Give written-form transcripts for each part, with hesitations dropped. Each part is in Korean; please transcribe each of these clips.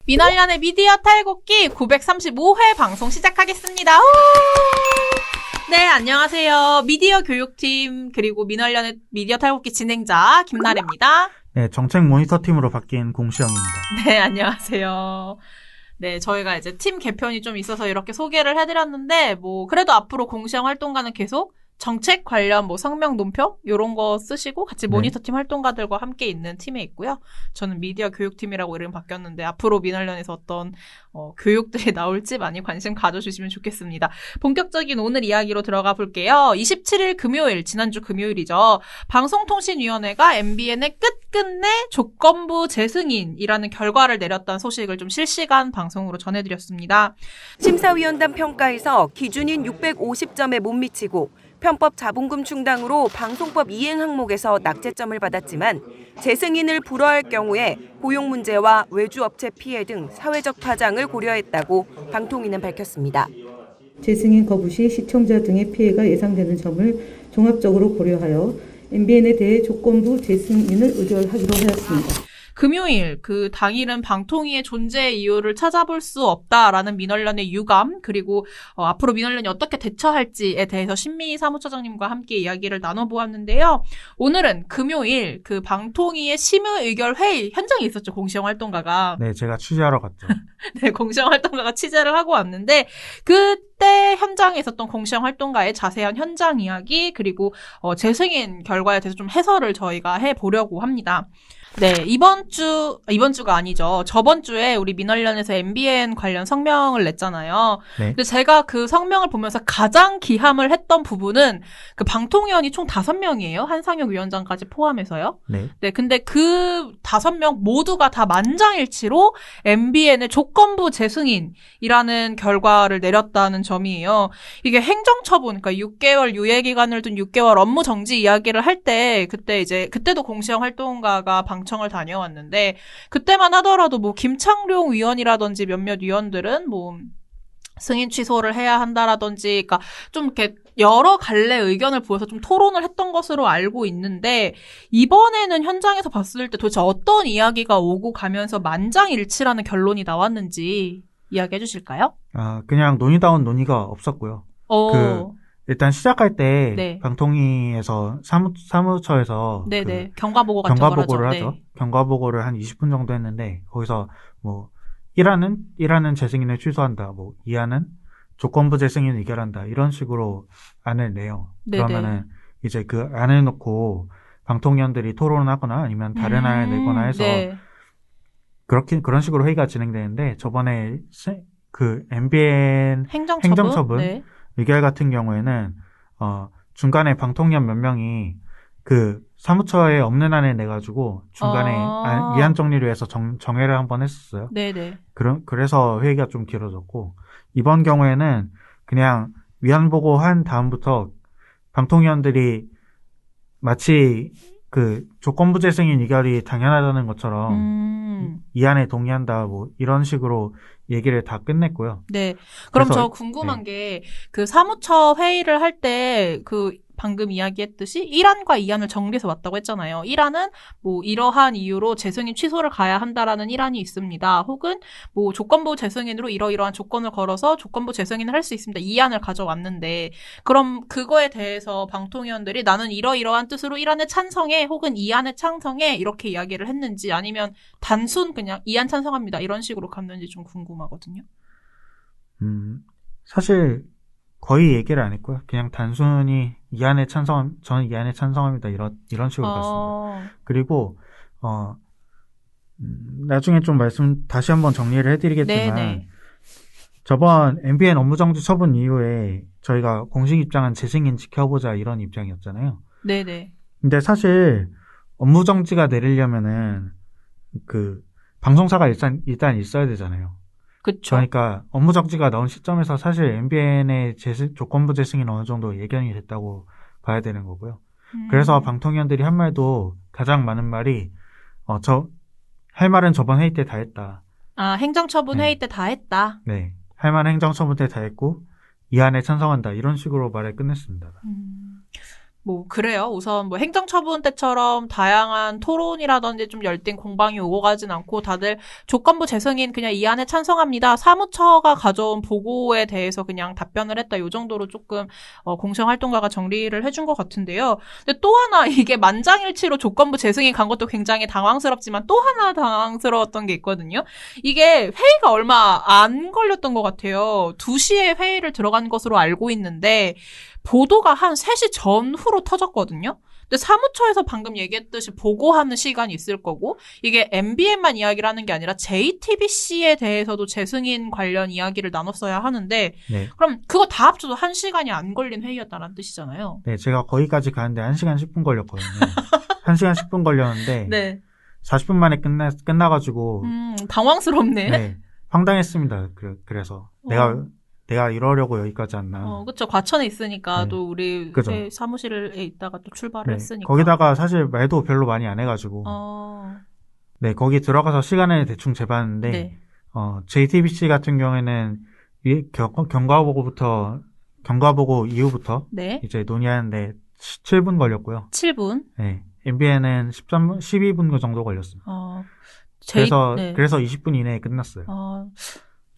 민얼련의 미디어 탈곡기 935회 방송 시작하겠습니다. 네, 안녕하세요. 미디어 교육팀 그리고 민얼련의 미디어 탈곡기 진행자 김나래입니다. 네, 정책 모니터 팀으로 바뀐 공시영입니다. 네, 안녕하세요. 네, 저희가 이제 팀 개편이 좀 있어서 이렇게 소개를 해드렸는데, 그래도 앞으로 공시영 활동가는 계속 정책 관련 성명 논평 요런 거 쓰시고 같이 모니터 팀 활동가들과 함께 있는 팀에 있고요. 저는 미디어 교육팀이라고 이름 바뀌었는데 앞으로 민얼련에서 어떤 교육들이 나올지 많이 관심 가져주시면 좋겠습니다. 본격적인 오늘 이야기로 들어가 볼게요. 27일 금요일, 지난주 금요일이죠. 방송통신위원회가 MBN의 끝끝내 조건부 재승인이라는 결과를 내렸다는 소식을 좀 실시간 방송으로 전해드렸습니다. 심사위원단 평가에서 기준인 650점에 못 미치고 편법 자본금 충당으로 방송법 이행 항목에서 낙제점을 받았지만 재승인을 불허할 경우에 고용 문제와 외주업체 피해 등 사회적 파장을 고려했다고 방통위는 밝혔습니다. 재승인 거부 시 시청자 등의 피해가 예상되는 점을 종합적으로 고려하여 MBN에 대해 조건부 재승인을 의결하기로 하였습니다. 금요일, 그 당일은 방통위의 존재 이유를 찾아볼 수 없다라는 민얼련의 유감, 그리고 앞으로 민얼련이 어떻게 대처할지에 대해서 신미희 사무처장님과 함께 이야기를 나눠보았는데요. 오늘은 금요일 그 방통위의 심의의결 회의 현장에 있었죠, 공시영 활동가가. 네, 제가 취재하러 갔죠. 네, 공시영 활동가가 취재를 하고 왔는데 그때 현장에 있었던 공시영 활동가의 자세한 현장 이야기 그리고 재승인 결과에 대해서 좀 해설을 저희가 해보려고 합니다. 네, 이번 주가 아니죠. 저번 주에 우리 민얼련에서 MBN 관련 성명을 냈잖아요. 네. 근데 제가 그 성명을 보면서 가장 기함을 했던 부분은 그 방통위원이 총 5명이에요. 한상혁 위원장까지 포함해서요. 네. 네, 근데 그 5명 모두가 다 만장일치로 MBN의 조건부 재승인이라는 결과를 내렸다는 점이에요. 이게 행정처분, 그러니까 6개월 유예기간을 둔 6개월 업무 정지 이야기를 할 때, 그때도 공시영 활동가가 방청을 다녀왔는데, 그때만 하더라도 김창룡 위원이라든지 몇몇 위원들은 승인 취소를 해야 한다라든지, 그러니까 좀 이렇게 여러 갈래 의견을 보여서 좀 토론을 했던 것으로 알고 있는데, 이번에는 현장에서 봤을 때 도대체 어떤 이야기가 오고 가면서 만장일치라는 결론이 나왔는지 이야기해 주실까요? 그냥 논의다운 논의가 없었고요. 일단 시작할 때 네. 방통위에서 사무처에서 네네. 경과보고를 하죠. 네. 경과보고를 한 20분 정도 했는데 거기서 1화는 재승인을 취소한다. 2화는 조건부 재승인 의결한다. 이런 식으로 안을 내요. 네네. 그러면은 이제 그 안을 놓고 방통위원들이 토론을 하거나 아니면 다른 안을 내거나 해서 네. 그런 식으로 회의가 진행되는데 저번에 그 MBN 행정처분 네. 의결 같은 경우에는 중간에 방통위원 몇 명이 그 사무처에 없는 안을 내가지고 중간에 위안 정리를 위해서 정회를 한번 했었어요. 네네. 그래서 회의가 좀 길어졌고 이번 경우에는 그냥 위안 보고 한 다음부터 방통위원들이 마치 그 조건부 재승인 의결이 당연하다는 것처럼 이 안에 동의한다 이런 식으로 얘기를 다 끝냈고요. 네. 그럼 저 궁금한 게 그 사무처 회의를 할 때 방금 이야기했듯이 1안과 2안을 정리해서 왔다고 했잖아요. 1안은 이러한 이유로 재승인 취소를 가야 한다라는 1안이 있습니다. 혹은 조건부 재승인으로 이러이러한 조건을 걸어서 조건부 재승인을 할 수 있습니다. 2안을 가져왔는데 그럼 그거에 대해서 방통위원들이 나는 이러이러한 뜻으로 1안에 찬성해 혹은 2안에 찬성해 이렇게 이야기를 했는지 아니면 단순 그냥 2안 찬성합니다. 이런 식으로 갔는지 좀 궁금하거든요. 사실 거의 얘기를 안 했고요. 그냥 단순히 저는 이 안에 찬성합니다. 이런 식으로 갔습니다. 그리고 나중에 좀 다시 한번 정리를 해드리겠지만 네네. 저번 MBN 업무정지 처분 이후에 저희가 공식 입장은 재승인 지켜보자 이런 입장이었잖아요. 네네. 근데 사실 업무정지가 내리려면은 그 방송사가 일단 있어야 되잖아요. 그쵸. 그러니까 업무정지가 나온 시점에서 사실 MBN의 조건부 재승인 어느 정도 예견이 됐다고 봐야 되는 거고요. 그래서 방통위원들이 한 말도 가장 많은 말이 할 말은 저번 회의 때 다 했다. 행정처분 회의 때 다 했다. 네. 할 말은 행정처분 때 다 했고 이 안에 찬성한다. 이런 식으로 말을 끝냈습니다. 뭐 그래요. 우선 뭐 행정처분 때처럼 다양한 토론이라든지 좀 열띤 공방이 오고 가진 않고 다들 조건부 재승인 그냥 이 안에 찬성합니다. 사무처가 가져온 보고에 대해서 그냥 답변을 했다. 요 정도로 조금 공정활동가가 정리를 해준 것 같은데요. 근데 또 하나 이게 만장일치로 조건부 재승인 간 것도 굉장히 당황스럽지만 또 하나 당황스러웠던 게 있거든요. 이게 회의가 얼마 안 걸렸던 것 같아요. 2시에 회의를 들어간 것으로 알고 있는데 보도가 한 3시 전후로 터졌거든요. 근데 사무처에서 방금 얘기했듯이 보고하는 시간이 있을 거고 이게 MBN만 이야기를 하는 게 아니라 JTBC에 대해서도 재승인 관련 이야기를 나눴어야 하는데 네. 그럼 그거 다 합쳐도 1시간이 안 걸린 회의였다는 뜻이잖아요. 네, 제가 거기까지 가는데 1시간 10분 걸렸거든요. 1시간 10분 걸렸는데 네. 40분 만에 끝나가지고 당황스럽네. 네, 황당했습니다. 그래서 내가 이러려고 여기까지 왔나. 그쵸. 과천에 있으니까 네. 또 우리 그죠. 사무실에 있다가 또 출발을 네, 했으니까. 거기다가 사실 말도 별로 많이 안 해가지고 네, 거기 들어가서 시간을 대충 재봤는데 네. JTBC 같은 경우에는 경과보고 이후부터 네. 이제 논의하는데 7분 걸렸고요. 7분. 네, MBN은 12분 정도 걸렸습니다. 네. 그래서 20분 이내에 끝났어요.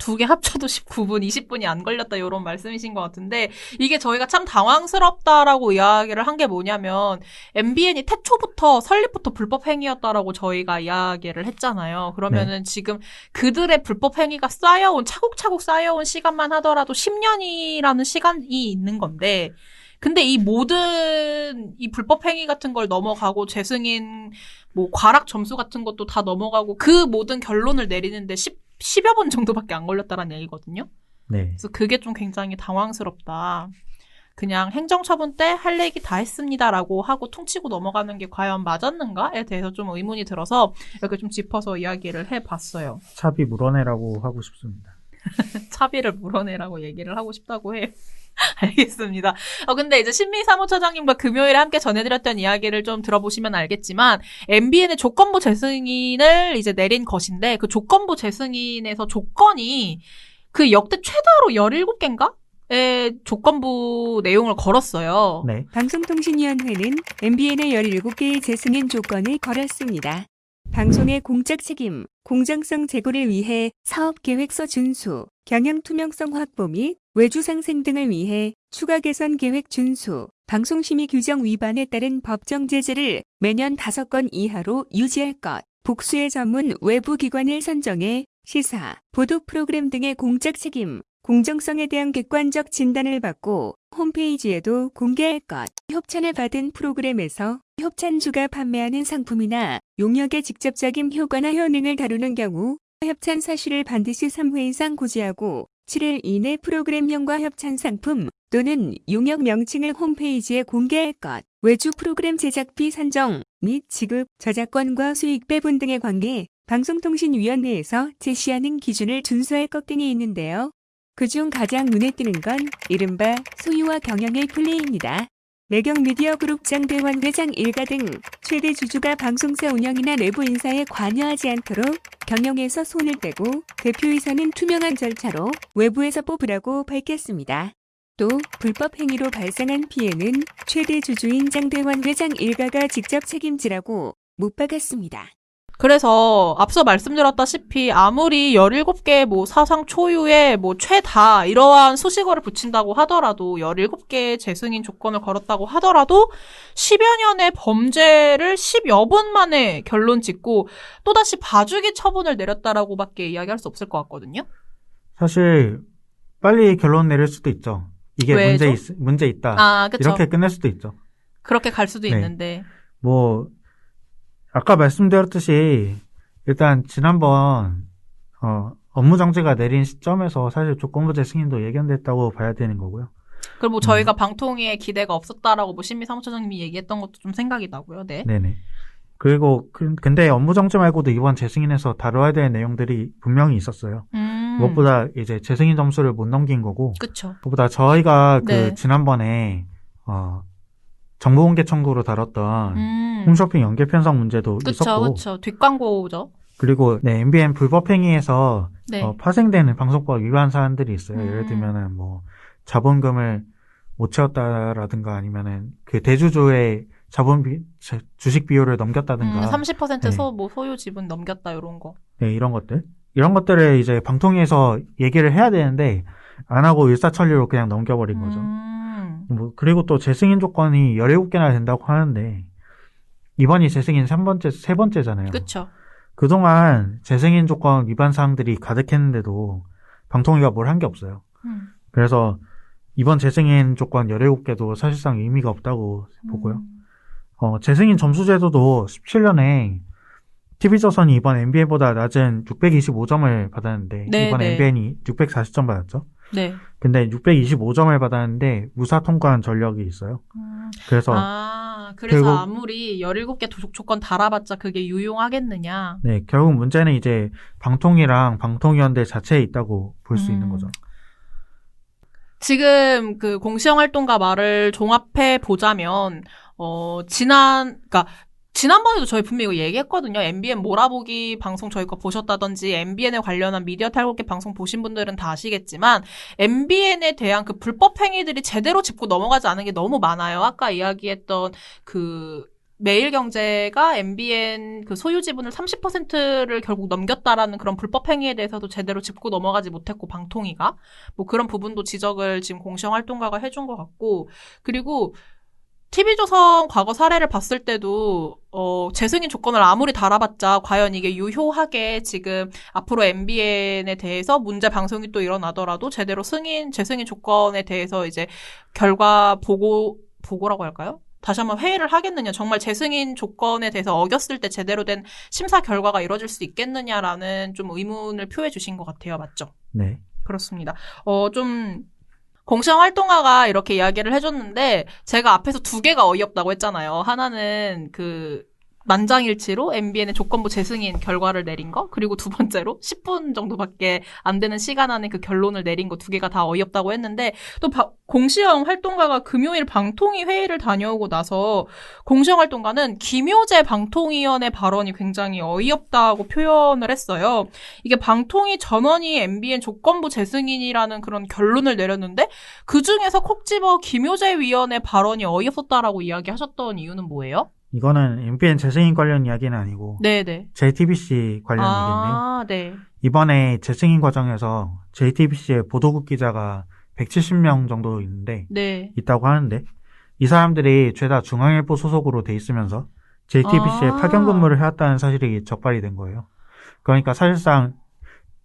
두 개 합쳐도 19분, 20분이 안 걸렸다 이런 말씀이신 것 같은데 이게 저희가 참 당황스럽다라고 이야기를 한 게 뭐냐면 MBN이 태초부터 설립부터 불법 행위였다라고 저희가 이야기를 했잖아요. 그러면은 지금 그들의 불법 행위가 차곡차곡 쌓여온 시간만 하더라도 10년이라는 시간이 있는 건데 근데 이 모든 이 불법 행위 같은 걸 넘어가고 재승인 뭐 과락 점수 같은 것도 다 넘어가고 그 모든 결론을 내리는데 10여 분 정도밖에 안 걸렸다라는 얘기거든요. 네. 그래서 그게 좀 굉장히 당황스럽다. 그냥 행정처분 때 할 얘기 다 했습니다라고 하고 퉁치고 넘어가는 게 과연 맞았는가에 대해서 좀 의문이 들어서 이렇게 좀 짚어서 이야기를 해봤어요. 차비 물어내라고 하고 싶습니다. 차비를 물어내라고 얘기를 하고 싶다고 해. 알겠습니다. 근데 이제 신미 사무처장님과 금요일에 함께 전해드렸던 이야기를 좀 들어보시면 알겠지만 MBN의 조건부 재승인을 이제 내린 것인데 그 조건부 재승인에서 조건이 그 역대 최다로 17개인가? 의 조건부 내용을 걸었어요. 네. 방송통신위원회는 MBN의 17개의 재승인 조건을 걸었습니다. 방송의 공적 책임, 공정성 제고를 위해 사업계획서 준수, 경영 투명성 확보 및 외주 상생 등을 위해 추가 개선 계획 준수, 방송심의 규정 위반에 따른 법정 제재를 매년 5건 이하로 유지할 것, 복수의 전문 외부 기관을 선정해 시사, 보도 프로그램 등의 공적 책임, 공정성에 대한 객관적 진단을 받고 홈페이지에도 공개할 것, 협찬을 받은 프로그램에서 협찬주가 판매하는 상품이나 용역의 직접적인 효과나 효능을 다루는 경우 협찬 사실을 반드시 3회 이상 고지하고 7일 이내 프로그램명과 협찬 상품 또는 용역 명칭을 홈페이지에 공개할 것, 외주 프로그램 제작비 산정 및 지급, 저작권과 수익 배분 등의 관계, 방송통신위원회에서 제시하는 기준을 준수할 것 등이 있는데요. 그중 가장 눈에 띄는 건 이른바 소유와 경영의 플레이입니다. 매경미디어그룹 장대환 회장 일가 등 최대 주주가 방송사 운영이나 내부 인사에 관여하지 않도록 경영에서 손을 떼고 대표이사는 투명한 절차로 외부에서 뽑으라고 밝혔습니다. 또 불법 행위로 발생한 피해는 최대 주주인 장대환 회장 일가가 직접 책임지라고 못 박았습니다. 그래서 앞서 말씀드렸다시피 아무리 17개 뭐 사상 초유의 뭐 최다 이러한 수식어를 붙인다고 하더라도 17개의 재승인 조건을 걸었다고 하더라도 10여 년의 범죄를 10여 분 만에 결론 짓고 또다시 봐주기 처분을 내렸다라고밖에 이야기할 수 없을 것 같거든요. 사실 빨리 결론 내릴 수도 있죠. 이게 왜죠? 문제 있다. 그쵸. 이렇게 끝낼 수도 있죠. 그렇게 갈 수도 네. 있는데. 뭐 아까 말씀드렸듯이 일단 지난번 업무 정지가 내린 시점에서 사실 조건부재 승인도 예견됐다고 봐야 되는 거고요. 그리고 뭐 저희가 방통위에 기대가 없었다라고 뭐 신미 사무처장님이 얘기했던 것도 좀 생각이 나고요. 네. 네네. 그리고 근데 업무 정지 말고도 이번 재승인에서 다뤄야 될 내용들이 분명히 있었어요. 무엇보다 이제 재승인 점수를 못 넘긴 거고. 그쵸. 무엇보다 저희가 네. 지난번에 정보공개 청구로 다뤘던 홈쇼핑 연계 편성 문제도 있었고. 그쵸. 뒷광고죠. 그리고 MBN 불법 행위에서 네. 파생되는 방송법 위반 사안들이 있어요. 예를 들면은 뭐 자본금을 못 채웠다라든가 아니면은 그 대주주의 주식 비율을 넘겼다든가 30% 네. 소유 지분 넘겼다 이런 거. 네, 이런 것들을 이제 방통위에서 얘기를 해야 되는데 안 하고 일사천리로 그냥 넘겨버린 거죠. 뭐 그리고 또 재승인 조건이 17개나 된다고 하는데 이번이 재승인 세 번째잖아요. 그렇죠. 그동안 재승인 조건 위반 사항들이 가득했는데도 방통위가 뭘 한 게 없어요. 그래서 이번 재승인 조건 17개도 사실상 의미가 없다고 보고요. 재승인 점수 제도도 17년에 TV조선이 이번 MBN보다 낮은 625점을 받았는데 네, 이번 네. MBN이 640점 받았죠. 네. 근데 625점을 받았는데 무사 통과한 전력이 있어요. 그래서 그래서 결국- 아무리 17개 조건 달아봤자 그게 유용하겠느냐. 네, 결국 문제는 이제 방통위랑 방통위원들 자체에 있다고 볼 수 있는 거죠. 지금 그 공시영활동가 말을 종합해 보자면, 그러니까 지난번에도 저희 분명히 이거 얘기했거든요. MBN 몰아보기 방송 저희 거 보셨다든지 MBN에 관련한 미디어 탈곡기 방송 보신 분들은 다 아시겠지만 MBN에 대한 그 불법 행위들이 제대로 짚고 넘어가지 않은 게 너무 많아요. 아까 이야기했던 그 매일경제가 MBN 그 소유 지분을 30%를 결국 넘겼다라는 그런 불법 행위에 대해서도 제대로 짚고 넘어가지 못했고 방통위가 뭐 그런 부분도 지적을 지금 공시영활동가가 해준 것 같고 그리고 TV조선 과거 사례를 봤을 때도 재승인 조건을 아무리 달아봤자 과연 이게 유효하게 지금 앞으로 MBN에 대해서 문제 방송이 또 일어나더라도 제대로 재승인 조건에 대해서 이제 결과 보고라고 할까요? 다시 한번 회의를 하겠느냐, 정말 재승인 조건에 대해서 어겼을 때 제대로 된 심사 결과가 이루어질 수 있겠느냐라는 좀 의문을 표해 주신 것 같아요. 맞죠? 네. 그렇습니다. 좀 공시영활동가가 이렇게 이야기를 해줬는데 제가 앞에서 두 개가 어이없다고 했잖아요. 하나는 그 만장일치로 MBN의 조건부 재승인 결과를 내린 거, 그리고 두 번째로 10분 정도밖에 안 되는 시간 안에 그 결론을 내린 거 두 개가 다 어이없다고 했는데 또 공시영 활동가가 금요일 방통위 회의를 다녀오고 나서 공시영 활동가는 김효재 방통위원의 발언이 굉장히 어이없다고 표현을 했어요. 이게 방통위 전원이 MBN 조건부 재승인이라는 그런 결론을 내렸는데 그중에서 콕 집어 김효재 위원의 발언이 어이없었다라고 이야기하셨던 이유는 뭐예요? 이거는 MBN 재승인 관련 이야기는 아니고 네네. JTBC 관련 얘기인데요. 네. 이번에 재승인 과정에서 JTBC의 보도국 기자가 170명 정도 네. 있다고 하는데 이 사람들이 죄다 중앙일보 소속으로 돼 있으면서 JTBC에 파견 근무를 해왔다는 사실이 적발이 된 거예요. 그러니까 사실상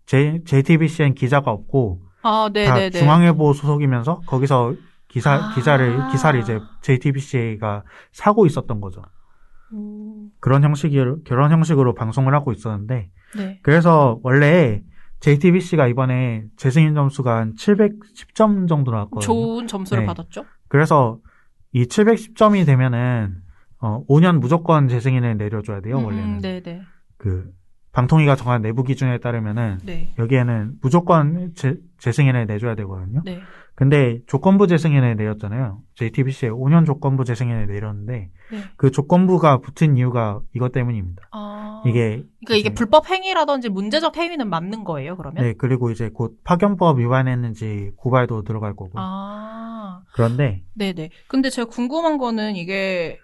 JTBC엔 기자가 없고 다 네네네. 중앙일보 소속이면서 거기서 기사를 이제 JTBC가 사고 있었던 거죠. 그런 형식으로 방송을 하고 있었는데, 네. 그래서 원래 JTBC가 이번에 재승인 점수가 한 710점 정도 나왔거든요. 좋은 점수를 네. 받았죠. 그래서 이 710점이 되면은 5년 무조건 재승인을 내려줘야 돼요. 원래는 네네. 그 방통위가 정한 내부 기준에 따르면은 네. 여기에는 무조건 재승인을 내줘야 되거든요. 네. 근데 조건부 재승인을 내렸잖아요. JTBC에 5년 조건부 재승인을 내렸는데 네. 그 조건부가 붙은 이유가 이것 때문입니다. 그러니까 이게 이제- 불법 행위라든지 문제적 행위는 맞는 거예요, 그러면? 네, 그리고 이제 곧 파견법 위반했는지 고발도 들어갈 거고. 그런데 네네. 근데 제가 궁금한 거는 이게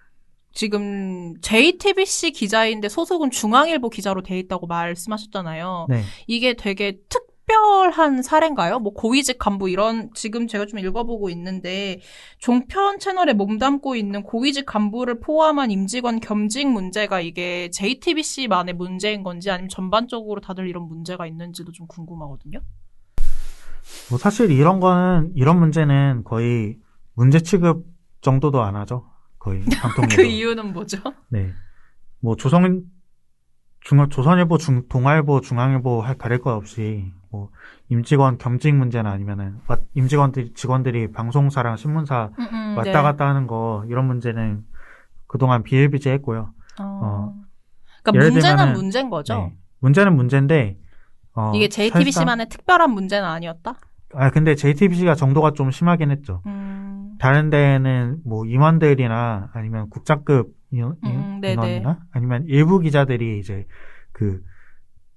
지금 JTBC 기자인데 소속은 중앙일보 기자로 돼 있다고 말씀하셨잖아요. 네, 이게 되게 특별한 사례인가요? 뭐 고위직 간부 이런 지금 제가 좀 읽어보고 있는데 종편 채널에 몸담고 있는 고위직 간부를 포함한 임직원 겸직 문제가 이게 JTBC만의 문제인 건지 아니면 전반적으로 다들 이런 문제가 있는지도 좀 궁금하거든요. 뭐 사실 이런 문제는 거의 문제 취급 정도도 안 하죠. 거의 방통위에서. 그 이유는 뭐죠? 네, 뭐 조선일보, 동아일보, 중앙일보 가릴 것 없이 뭐 임직원 겸직 문제나 아니면은 직원들이 방송사랑 신문사 왔다 네. 갔다 하는 거 이런 문제는 그동안 비일비재했고요. 그러니까 예를 문제는 들면은- 문제인 거죠. 네, 문제는 문제인데 이게 JTBC만의 특별한 문제는 아니었다? 근데 JTBC가 정도가 좀 심하긴 했죠. 다른 데는 뭐 임원들이나 아니면 국장급 네네. 인원이나 아니면 일부 기자들이 이제 그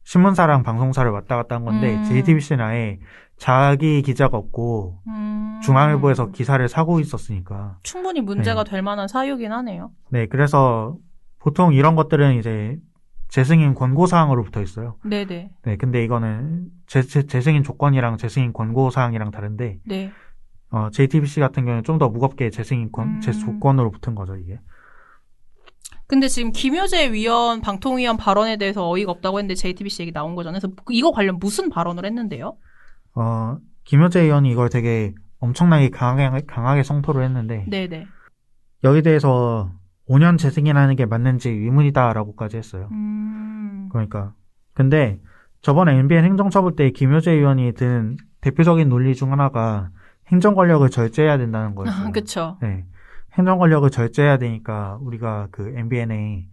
신문사랑 방송사를 왔다 갔다 한 건데 JTBC는 아예 자기 기자가 없고 중앙일보에서 기사를 사고 있었으니까. 충분히 문제가 네. 될 만한 사유긴 하네요. 네, 그래서 보통 이런 것들은 이제 재승인 권고사항으로 붙어 있어요. 네네. 네, 근데 이거는 재승인 조건이랑 재승인 권고사항이랑 다른데, 네. JTBC 같은 경우는 좀 더 무겁게 재승인 재조건으로 붙은 거죠, 이게. 근데 지금 김효재 위원, 방통위원 발언에 대해서 어이가 없다고 했는데 JTBC 얘기 나온 거잖아요. 그래서 이거 관련 무슨 발언을 했는데요? 김효재 의원이 이걸 되게 엄청나게 강하게 성토를 했는데, 네네. 여기 대해서 5년 재승인하는 게 맞는지 의문이다라고까지 했어요. 그러니까. 근데 저번에 MBN 행정처분 때 김효재 의원이 든 대표적인 논리 중 하나가 행정 권력을 절제해야 된다는 거였어요. 그쵸. 네. 행정 권력을 절제해야 되니까 우리가 그 MBN에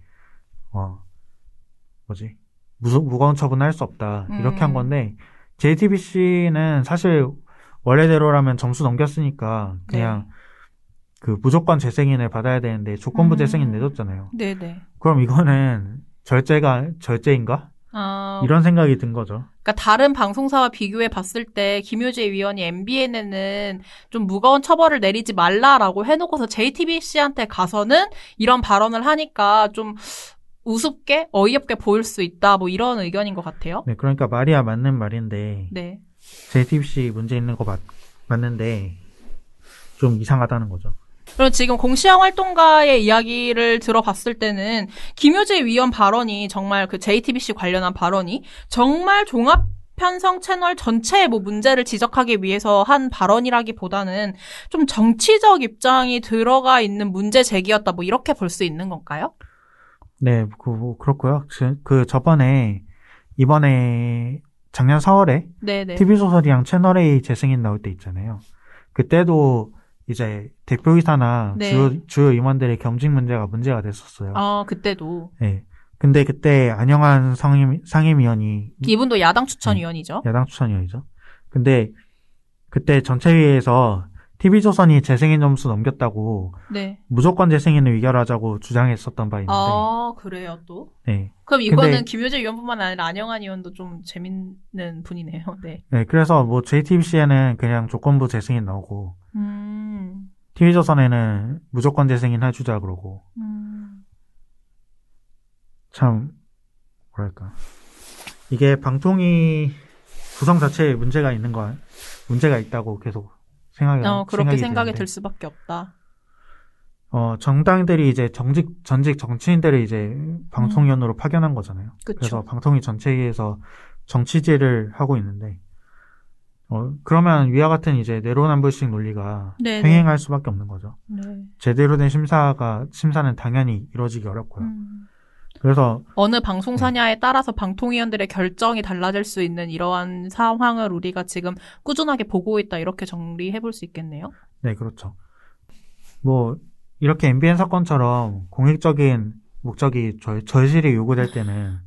무거운 처분을 할 수 없다. 이렇게 한 건데 JTBC는 사실 원래대로라면 점수 넘겼으니까 그냥 그 무조건 재승인을 받아야 되는데 조건부 재승인 내줬잖아요. 네네. 그럼 이거는 절제인가? 이런 생각이 든 거죠. 그러니까 다른 방송사와 비교해 봤을 때 김효재 위원이 MBN에는 좀 무거운 처벌을 내리지 말라라고 해놓고서 JTBC한테 가서는 이런 발언을 하니까 좀 우습게 어이없게 보일 수 있다. 뭐 이런 의견인 것 같아요. 네, 그러니까 말이야 맞는 말인데 네. JTBC 문제 있는 거 맞는데 좀 이상하다는 거죠. 그럼 지금 공시황 활동가의 이야기를 들어봤을 때는 김효재 위원 발언이 정말 그 JTBC 관련한 발언이 정말 종합 편성 채널 전체의 뭐 문제를 지적하기 위해서 한 발언이라기보다는 좀 정치적 입장이 들어가 있는 문제 제기였다. 뭐 이렇게 볼 수 있는 건가요? 네, 그렇고요. 이번에 작년 4월에 네네. TV조선이랑 채널A 재승인 나올 때 있잖아요. 그때도 이제 대표이사나 네. 주요 임원들의 겸직 문제가 됐었어요. 그때도. 네. 근데 그때 안영환 상임위원이 이분도 야당 추천위원이죠. 야당 추천위원이죠. 근데 그때 전체회의에서 TV조선이 재승인 점수 넘겼다고 네. 무조건 재승인을 위결하자고 주장했었던 바 있는데. 그래요, 또? 네. 그럼 이거는 근데, 김효재 위원뿐만 아니라 안영환 의원도 좀 재밌는 분이네요. 네. 네, 그래서 뭐 JTBC에는 그냥 조건부 재승인 나오고, TV조선에는 무조건 재승인 해주자 그러고. 참, 뭐랄까. 이게 방통위 구성 자체에 문제가 있다고 계속 그렇게 생각이 드는데. 들 수밖에 없다. 정당들이 이제 전직 정치인들을 이제 방통위원으로 파견한 거잖아요. 그쵸. 그래서 방통위 전체에서 정치질을 하고 있는데, 그러면 위와 같은 이제 내로남불식 논리가 네네. 횡행할 수밖에 없는 거죠. 네. 제대로 된 심사는 당연히 이루어지기 어렵고요. 그래서 어느 방송사냐에 따라서 방통위원들의 결정이 달라질 수 있는 이러한 상황을 우리가 지금 꾸준하게 보고 있다 이렇게 정리해 볼 수 있겠네요. 네, 그렇죠. 뭐 이렇게 MBN 사건처럼 공익적인 목적이 절실히 요구될 때는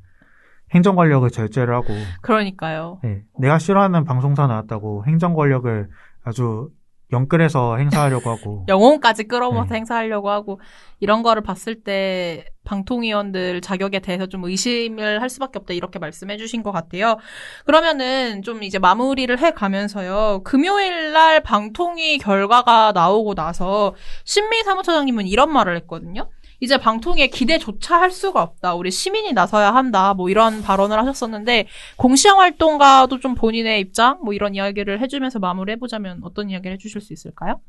행정 권력을 절제를 하고, 그러니까요. 네, 내가 싫어하는 방송사 나왔다고 행정 권력을 아주 영끌해서 행사하려고 하고 영혼까지 끌어모아서 네. 행사하려고 하고 이런 거를 봤을 때 방통위원들 자격에 대해서 좀 의심을 할 수밖에 없다 이렇게 말씀해 주신 것 같아요. 그러면은 좀 이제 마무리를 해 가면서요. 금요일 날 방통위 결과가 나오고 나서 신미 사무처장님은 이런 말을 했거든요. 이제 방통위에 기대조차 할 수가 없다. 우리 시민이 나서야 한다. 뭐 이런 발언을 하셨었는데 공시황 활동가도 좀 본인의 입장 뭐 이런 이야기를 해주면서 마무리해보자면 어떤 이야기를 해주실 수 있을까요?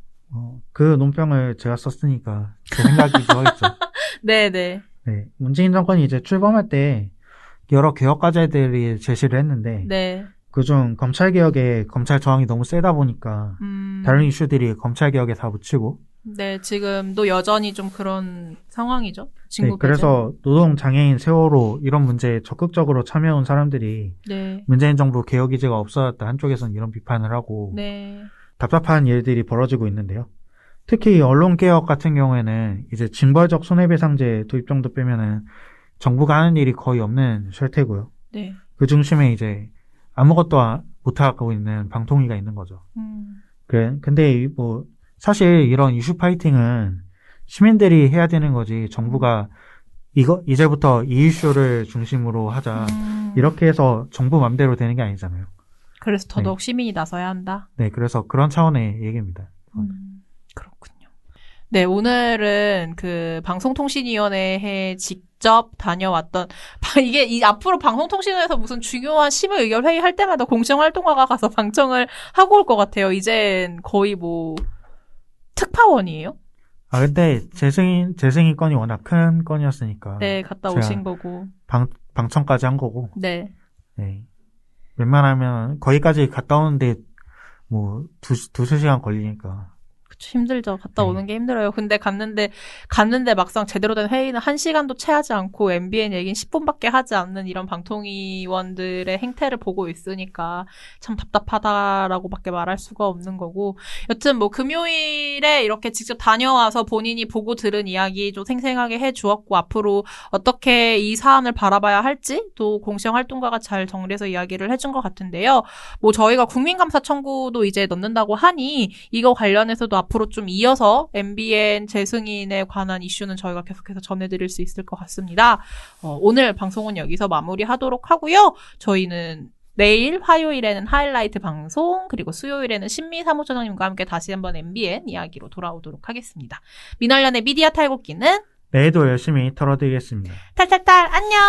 그 논평을 제가 썼으니까 제 생각이 좋아했죠. 네네. 네, 문재인 정권이 이제 출범할 때 여러 개혁 과제들이 제시를 했는데 네. 그중 검찰개혁에 검찰 저항이 너무 세다 보니까 다른 이슈들이 검찰개혁에 다 묻히고 네, 지금도 여전히 좀 그런 상황이죠. 네, 진국에는. 그래서 노동장애인 세월호 이런 문제에 적극적으로 참여해온 사람들이 네. 문재인 정부 개혁 의지가 없어졌다. 한쪽에서는 이런 비판을 하고 네. 답답한 일들이 벌어지고 있는데요. 특히 언론개혁 같은 경우에는 이제 징벌적 손해배상제 도입 정도 빼면은 정부가 하는 일이 거의 없는 셜테고요. 네. 그 중심에 이제 아무것도 못하고 있는 방통위가 있는 거죠. 근데 뭐 사실 이런 이슈 파이팅은 시민들이 해야 되는 거지 정부가 이제부터 이 이슈를 중심으로 하자 이렇게 해서 정부 맘대로 되는 게 아니잖아요. 그래서 더더욱 시민이 나서야 한다. 네, 그래서 그런 차원의 얘기입니다. 그렇군요. 네, 오늘은 그 방송통신위원회에 직접 다녀왔던 이게 앞으로 방송통신위에서 무슨 중요한 심의 의결 회의 할 때마다 공정활동가가 가서 방청을 하고 올 것 같아요. 이젠 거의 뭐 특파원이에요? 근데 재승인 건이 워낙 큰 건이었으니까. 네, 갔다 제가 오신 거고. 방청까지 한 거고. 네. 네. 웬만하면 거기까지 갔다 오는데 뭐 두세 시간 걸리니까. 그쵸, 힘들죠. 갔다 네. 오는 게 힘들어요. 근데 갔는데 막상 제대로 된 회의는 1시간도 채하지 않고 MBN 얘기는 10분밖에 하지 않는 이런 방통위원들의 행태를 보고 있으니까 참 답답하다라고밖에 말할 수가 없는 거고. 여튼 뭐 금요일에 이렇게 직접 다녀와서 본인이 보고 들은 이야기 좀 생생하게 해주었고, 앞으로 어떻게 이 사안을 바라봐야 할지 또 공시활동가가 잘 정리해서 이야기를 해준 것 같은데요. 뭐 저희가 국민감사 청구도 이제 넣는다고 하니 이거 관련해서도 앞으로 좀 이어서 MBN 재승인에 관한 이슈는 저희가 계속해서 전해드릴 수 있을 것 같습니다. 오늘 방송은 여기서 마무리하도록 하고요. 저희는 내일 화요일에는 하이라이트 방송, 그리고 수요일에는 신미 사무처장님과 함께 다시 한번 MBN 이야기로 돌아오도록 하겠습니다. 민얼련의 미디어 탈곡기는 내일도 열심히 털어드리겠습니다. 탈탈탈 안녕.